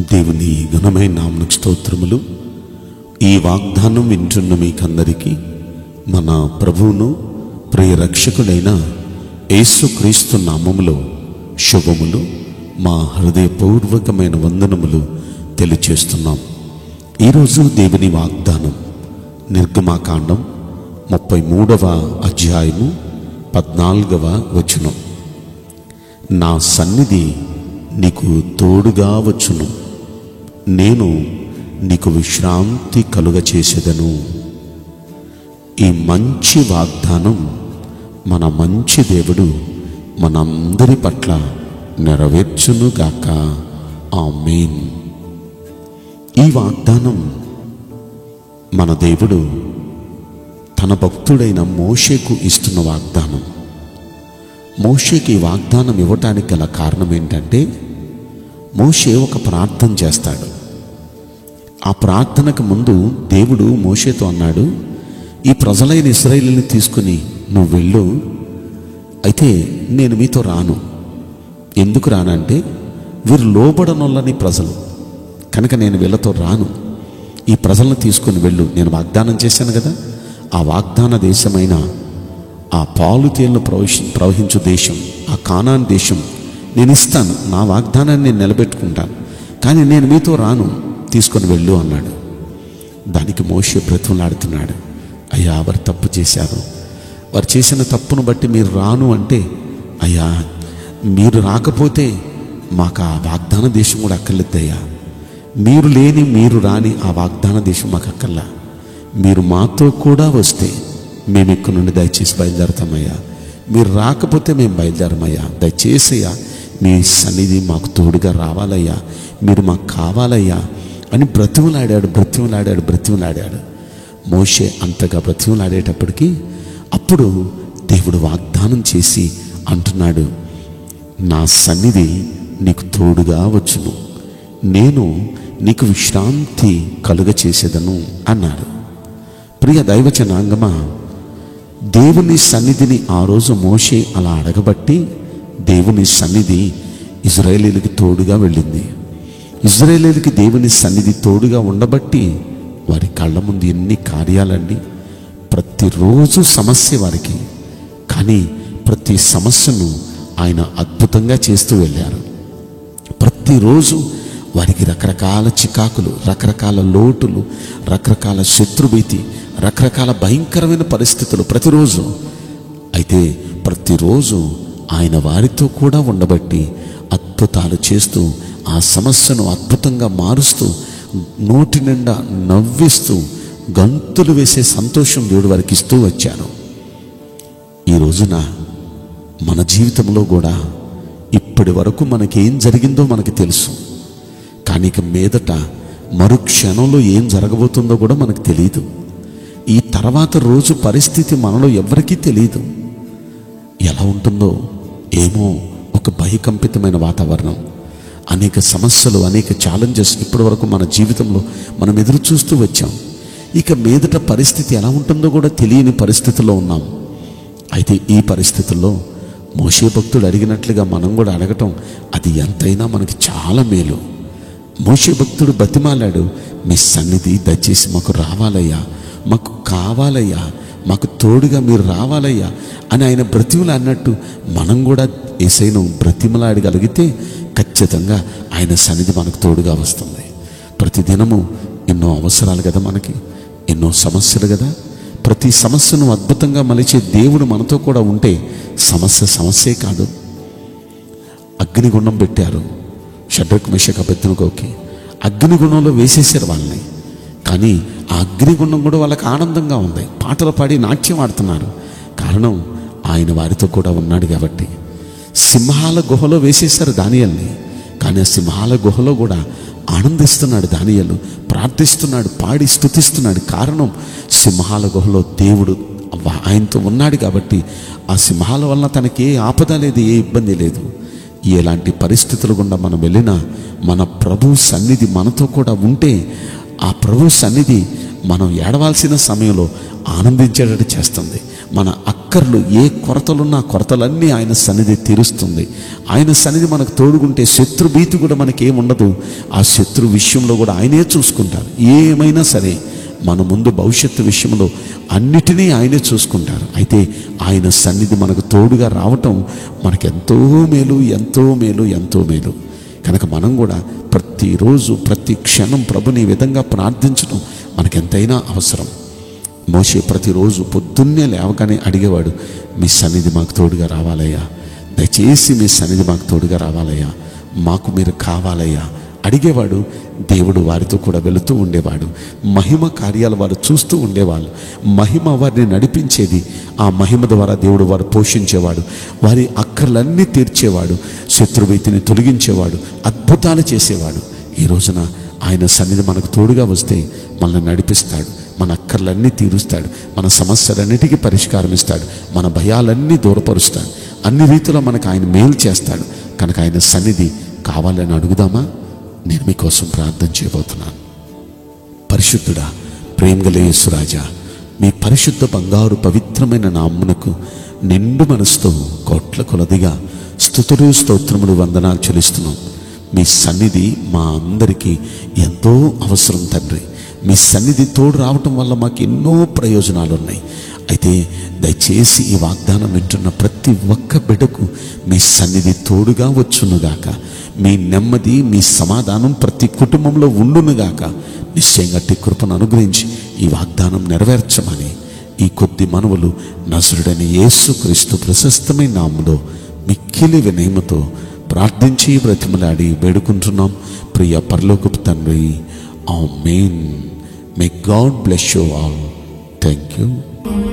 దేవుని ఘనమైన నామమునకు స్తోత్రములు. ఈ వాగ్దానం వింటున్న మీకందరికీ మన ప్రభువును ప్రియ రక్షకుడైన యేసుక్రీస్తు నామములో శుభములు, మా హృదయపూర్వకమైన వందనములు తెలియచేస్తున్నాం. ఈరోజు దేవుని వాగ్దానం నిర్గమాకాండం 33వ అధ్యాయము 14వ వచనం. నా సన్నిధి నీకు తోడుగా వచ్చును, నేను నీకు విశ్రాంతి కలుగ చేసేదను. ఈ మంచి వాగ్దానం మన మంచి దేవుడు మనందరి పట్ల నెరవేర్చునుగాక. ఆమేన్. ఈ వాగ్దానం మన దేవుడు తన భక్తుడైన మోషేకు ఇస్తున్న వాగ్దానం. మోషేకి ఈ వాగ్దానం ఇవ్వటానికి గల కారణం ఏంటంటే, మోషే ఒక ప్రార్థన చేస్తాడు. ఆ ప్రార్థనకు ముందు దేవుడు మోషేతో అన్నాడు, ఈ ప్రజలైన ఇశ్రాయేలుని తీసుకుని నువ్వు వెళ్ళు, అయితే నేను మీతో రాను. ఎందుకు రానంటే, వీరు లోబడనొల్లని ప్రజలు కనుక నేను వీళ్ళతో రాను. ఈ ప్రజలను తీసుకుని వెళ్ళు. నేను వాగ్దానం చేశాను కదా, ఆ వాగ్దాన దేశమైన ఆ పాలు తేళ్లు ప్రవహించు దేశం, ఆ కానాన్ దేశం నేను ఇస్తాను. నా వాగ్దానాన్ని నేను నిలబెట్టుకుంటాను, కానీ నేను మీతో రాను, తీసుకొని వెళ్ళు అన్నాడు. దానికి మోషే బ్రతిమలాడుతున్నాడు, అయ్యా వారు తప్పు చేశారు, వారు చేసిన తప్పును బట్టి మీరు రాను అంటే, అయ్యా మీరు రాకపోతే మాకు ఆ వాగ్దాన దేశం కూడా అక్కర్లేదయ్యా. మీరు లేని, మీరు రాని ఆ వాగ్దాన దేశం మాకు అక్కర్లా. మీరు మాతో కూడా వస్తే మేము ఇక్కడ నుండి దయచేసి బయలుదేరతామయ్యా. మీరు రాకపోతే మేము బయలుదేరమయ్యా. దయచేసయ్యా మీ సన్నిధి మాకు తోడుగా రావాలయ్యా, మీరు మాకు కావాలయ్యా అని బ్రతిమలాడాడు. మోషే అంతగా బ్రతిమలాడేటప్పటికీ అప్పుడు దేవుడు వాగ్దానం చేసి అంటున్నాడు, నా సన్నిధి నీకు తోడుగా వచ్చును, నేను నీకు విశ్రాంతి కలుగ చేసేదను అన్నాడు. ప్రియ దైవజనాంగమా, దేవుని సన్నిధిని ఆ రోజు మోషే అలా అడగబట్టి దేవుని సన్నిధి ఇశ్రాయేలీయులకి తోడుగా వెళ్ళింది. ఇశ్రాయేలీయులకి దేవుని సన్నిధి తోడుగా ఉండబట్టి వారి కళ్ళ ముందు ఎన్ని కార్యాలండి. ప్రతిరోజు సమస్య వారికి, కానీ ప్రతి సమస్యను ఆయన అద్భుతంగా చేస్తూ వెళ్ళారు. ప్రతిరోజు వారికి రకరకాల చికాకులు, రకరకాల లోటులు, రకరకాల శత్రుభీతి, రకరకాల భయంకరమైన పరిస్థితులు ప్రతిరోజు. అయితే ప్రతిరోజు ఆయన వారితో కూడా ఉండబట్టి అద్భుతాలు చేస్తూ ఆ సమస్యను అద్భుతంగా మారుస్తూ నోటి నిండా నవ్విస్తూ గంతులు వేసే సంతోషం దేవుడు వారికి ఇస్తూ వచ్చారు. ఈ రోజున మన జీవితంలో కూడా ఇప్పటి వరకు మనకేం జరిగిందో మనకి తెలుసు, కానీ ఇక మీదట మరు క్షణంలో ఏం జరగబోతుందో కూడా మనకు తెలియదు. ఈ తర్వాత రోజు పరిస్థితి మనలో ఎవరికీ తెలియదు. ఎలా ఉంటుందో ఏమో, ఒక భయకంపితమైన వాతావరణం, అనేక సమస్యలు, అనేక ఛాలెంజెస్ ఇప్పటి వరకు మన జీవితంలో మనం ఎదురు చూస్తూ వచ్చాం. ఇక మీదట పరిస్థితి ఎలా ఉంటుందో కూడా తెలియని పరిస్థితుల్లో ఉన్నాం. అయితే ఈ పరిస్థితుల్లో మోషే భక్తుడు అడిగినట్లుగా మనం కూడా అడగటం అది ఎంతైనా మనకి చాలా మేలు. మోషే భక్తుడు బతిమాలాడు, మీ సన్నిధి దయచేసి మాకు రావాలయ్యా, మాకు కావాలయ్యా, మాకు తోడుగా మీరు రావాలయ్యా అని ఆయన బ్రతిమలా అన్నట్టు మనం కూడా యేసయ్యను బ్రతిమలాడగలిగితే ఖచ్చితంగా ఆయన సన్నిధి మనకు తోడుగా వస్తుంది. ప్రతిదినము ఎన్నో అవసరాలు కదా, మనకి ఎన్నో సమస్యలు కదా. ప్రతి సమస్యను అద్భుతంగా మలిచే దేవుడు మనతో కూడా ఉంటే సమస్యే కాదు. అగ్నిగుండం పెట్టారు షడ్రక్ మేషక్ అబేద్నెగోకి, అగ్నిగుండంలో వేసేసారు వాళ్ళని. కానీ ఆ అగ్నిగుండం కూడా వాళ్ళకి ఆనందంగా ఉంది, పాటలు పాడి నాట్యం ఆడుతున్నారు. కారణం ఆయన వారితో కూడా ఉన్నాడు కాబట్టి. సింహాల గుహలో వేసేశారు దానియేలుని, కానీ ఆ సింహాల గుహలో కూడా ఆనందిస్తున్నాడు దానియేలు, ప్రార్థిస్తున్నాడు, పాడి స్తుతిస్తున్నాడు. కారణం సింహాల గుహలో దేవుడు ఆయనతో ఉన్నాడు కాబట్టి ఆ సింహాల వలన తనకి ఏ ఆపద లేదు, ఏ ఇబ్బంది లేదు. ఎలాంటి పరిస్థితుల గుండా మనం వెళ్ళినా మన ప్రభు సన్నిధి మనతో కూడా ఉంటే, ఆ ప్రభు సన్నిధి మనం ఏడవాల్సిన సమయంలో ఆనందించేటట్టు చేస్తుంది. మన అక్కర్లు ఏ కొరతలున్నా కొరతలన్నీ ఆయన సన్నిధి తీరుస్తుంది. ఆయన సన్నిధి మనకు తోడుకుంటే శత్రు భీతి కూడా మనకేముండదు. ఆ శత్రు విషయంలో కూడా ఆయనే చూసుకుంటారు. ఏమైనా సరే మన ముందు భవిష్యత్తు విషయంలో అన్నిటినీ ఆయనే చూసుకుంటారు. అయితే ఆయన సన్నిధి మనకు తోడుగా రావటం మనకెంతో మేలు, ఎంతో మేలు, ఎంతో మేలు. కనుక మనం కూడా ప్రతిరోజు ప్రతి క్షణం ప్రభుని ఈ విధంగా ప్రార్థించడం మనకెంతైనా అవసరం. మోషే ప్రతిరోజు పొద్దున్నే లేవగానే అడిగేవాడు, మీ సన్నిధి మాకు తోడుగా రావాలయ్యా, దయచేసి మీ సన్నిధి మాకు తోడుగా రావాలయ్యా, మాకు మీరు కావాలయ్యా అడిగేవాడు. దేవుడు వారితో కూడా వెళుతూ ఉండేవాడు. మహిమ కార్యాలు వారు చూస్తూ ఉండేవాళ్ళు. మహిమ వారిని నడిపించేది. ఆ మహిమ ద్వారా దేవుడు వారు పోషించేవాడు, వారి అక్కర్లన్నీ తీర్చేవాడు, శత్రుభీతిని తొలగించేవాడు, అద్భుతాలు చేసేవాడు. ఈ రోజున ఆయన సన్నిధి మనకు తోడుగా వస్తే మనల్ని నడిపిస్తాడు, మన అక్కర్లన్నీ తీరుస్తాడు, మన సమస్యలన్నిటికీ పరిష్కారం ఇస్తాడు, మన భయాలన్నీ దూరపరుస్తాడు, అన్ని రీతిలో మనకు ఆయన మేలు చేస్తాడు. కనుక ఆయన సన్నిధి కావాలని అడుగుదామా? నేను మీకోసం ప్రార్థన చేయబోతున్నాను. పరిశుద్ధుడా, ప్రేమగల యేసురాజా, మీ పరిశుద్ధ బంగారు పవిత్రమైన నామమునకు నిండు మనసుతో కోట్ల కొలదిగా స్తుతులు స్తోత్రములు వందనాలు చెల్లిస్తున్నాం. మీ సన్నిధి మా అందరికీ ఎంతో అవసరం తండ్రి. మీ సన్నిధి తోడు రావటం వల్ల మాకు ఎన్నో ప్రయోజనాలు ఉన్నాయి. అయితే దయచేసి ఈ వాగ్దానం వింటున్న ప్రతి ఒక్క బిడ్డకు మీ సన్నిధి తోడుగా వచ్చునుగాక. మీ నెమ్మది, మీ సమాధానం ప్రతి కుటుంబంలో ఉండునుగాక. నిశ్చయంగా అట్టి కృపను అనుగ్రహించి ఈ వాగ్దానం నెరవేర్చమని ఈ కొద్ది మనవులు నజరుడైన యేసుక్రీస్తు ప్రశస్తమైన నామములో మిక్కిలి వినయముతో ప్రార్థించి బ్రతిమలాడి వేడుకుంటున్నాం ప్రియ పరలోకపు తండ్రి. ఆమేన్. May God bless you all. Thank you.